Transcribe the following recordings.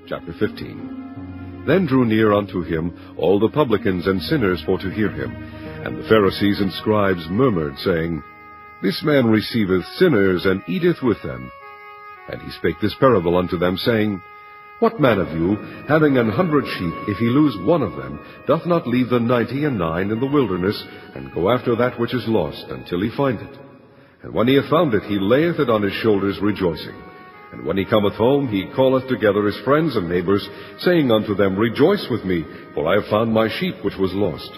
Chapter 15. Then drew near unto him all the publicans and sinners for to hear him. And the Pharisees and scribes murmured, saying, This man receiveth sinners, and eateth with them. And he spake this parable unto them, saying, What man of you, having 100 sheep, if he lose one of them, doth not leave the 99 in the wilderness, and go after that which is lost, until he find it? And when he hath found it, he layeth it on his shoulders, rejoicing. And when he cometh home, he calleth together his friends and neighbors, saying unto them, Rejoice with me, for I have found my sheep which was lost.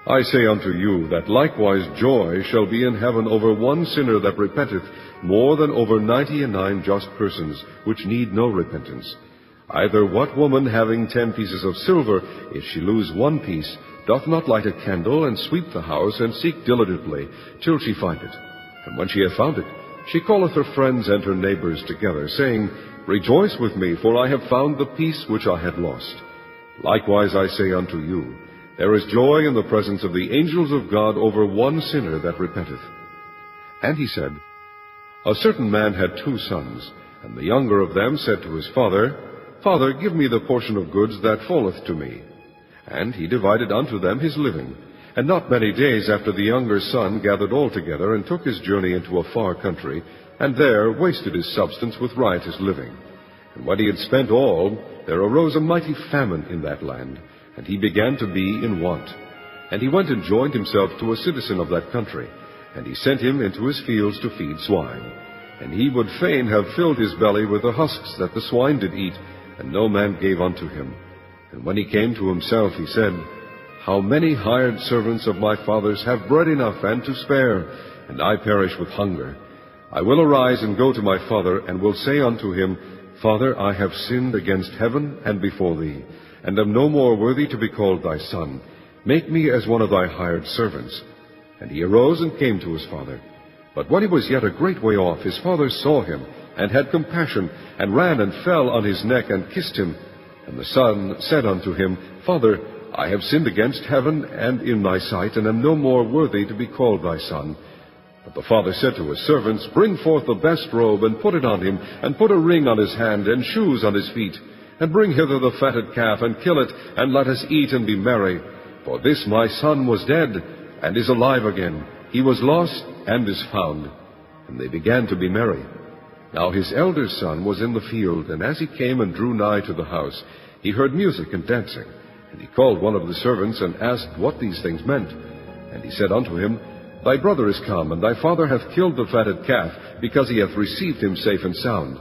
I say unto you, that likewise joy shall be in heaven over one sinner that repenteth, more than over 99 just persons, which need no repentance. Either what woman, having 10 pieces of silver, if she lose one piece, doth not light a candle, and sweep the house, and seek diligently, till she find it? And when she hath found it, she calleth her friends and her neighbors together, saying, Rejoice with me, for I have found the piece which I had lost. Likewise I say unto you, there is joy in the presence of the angels of God over one sinner that repenteth. And he said, A certain man had 2 sons, and the younger of them said to his father, Father, give me the portion of goods that falleth to me. And he divided unto them his living. And not many days after the younger son gathered all together, and took his journey into a far country, and there wasted his substance with riotous living. And when he had spent all, there arose a mighty famine in that land, and he began to be in want. And he went and joined himself to a citizen of that country, and he sent him into his fields to feed swine. And he would fain have filled his belly with the husks that the swine did eat, and no man gave unto him. And when he came to himself, he said, How many hired servants of my father's have bread enough and to spare, and I perish with hunger? I will arise and go to my father, and will say unto him, Father, I have sinned against heaven and before thee, and am no more worthy to be called thy son. Make me as one of thy hired servants. And he arose and came to his father. But when he was yet a great way off, his father saw him, and had compassion, and ran and fell on his neck, and kissed him. And the son said unto him, Father, I have sinned against heaven and in thy sight, and am no more worthy to be called thy son. But the father said to his servants, Bring forth the best robe, and put it on him, and put a ring on his hand, and shoes on his feet. And bring hither the fatted calf, and kill it, and let us eat and be merry. For this my son was dead, and is alive again. He was lost, and is found. And they began to be merry. Now his elder son was in the field, and as he came and drew nigh to the house, he heard music and dancing. And he called one of the servants, and asked what these things meant. And he said unto him, Thy brother is come, and thy father hath killed the fatted calf, because he hath received him safe and sound.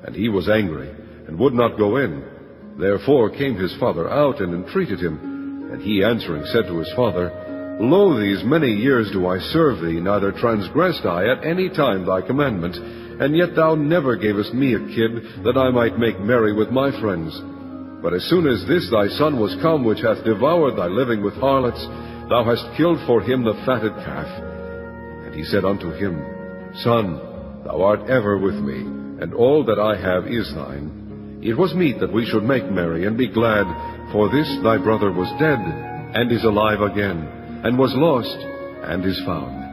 And he was angry, and would not go in. Therefore came his father out, and entreated him. And he answering said to his father, Lo, these many years do I serve thee, neither transgressed I at any time thy commandment, and yet thou never gavest me a kid, that I might make merry with my friends. But as soon as this thy son was come, which hath devoured thy living with harlots, thou hast killed for him the fatted calf. And he said unto him, Son, thou art ever with me, and all that I have is thine. It was meet that we should make merry and be glad, for this thy brother was dead, and is alive again, and was lost, and is found.